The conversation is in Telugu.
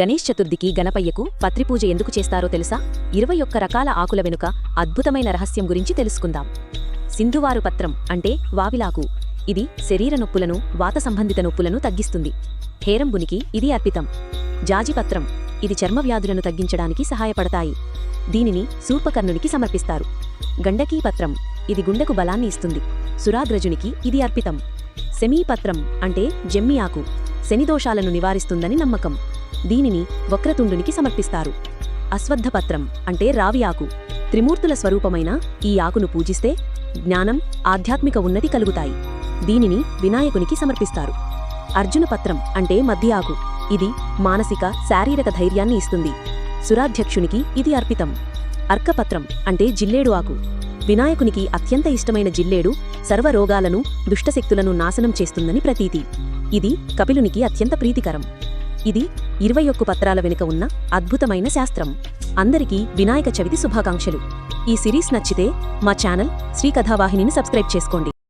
గణేష్ చతుర్థికి గణపయ్యకు పత్రిపూజ ఎందుకు చేస్తారో తెలుసా? 21 రకాల ఆకుల వెనుక అద్భుతమైన రహస్యం గురించి తెలుసుకుందాం. సింధువారు పత్రం అంటే వావిలాకు. ఇది శరీర నొప్పులను, వాత సంబంధిత నొప్పులను తగ్గిస్తుంది. హేరంబునికి ఇది అర్పితం. జాజిపత్రం ఇది చర్మ వ్యాధులను తగ్గించడానికి సహాయపడతాయి. దీనిని శూర్పకర్ణునికి సమర్పిస్తారు. గండకీ పత్రం ఇది గుండెకు బలాన్ని ఇస్తుంది. సురాగ్రజునికి ఇది అర్పితం. శమీపత్రం అంటే జమ్మి ఆకు శనిదోషాలను నివారిస్తుందని నమ్మకం. దీనిని వక్రతుండునికి సమర్పిస్తారు. అశ్వత్థపత్రం అంటే రావి ఆకు. త్రిమూర్తుల స్వరూపమైన ఈ ఆకును పూజిస్తే జ్ఞానం, ఆధ్యాత్మిక ఉన్నతి కలుగుతాయి. దీనిని వినాయకునికి సమర్పిస్తారు. అర్జునపత్రం అంటే మధ్య ఆకు. ఇది మానసిక, శారీరక ధైర్యాన్ని ఇస్తుంది. సురాధ్యక్షునికి ఇది అర్పితం. అర్కపత్రం అంటే జిల్లేడు ఆకు. వినాయకునికి అత్యంత ఇష్టమైన జిల్లేడు సర్వరోగాలను, దుష్టశక్తులను నాశనం చేస్తుందని ప్రతీతి. ఇది కపిలునికి అత్యంత ప్రీతికరం. ఇది 21 పత్రాల వెనుక ఉన్న అద్భుతమైన శాస్త్రం. అందరికీ వినాయక చవితి శుభాకాంక్షలు. ఈ సిరీస్ నచ్చితే మా ఛానల్ శ్రీ కథావాహినిని సబ్స్క్రైబ్ చేసుకోండి.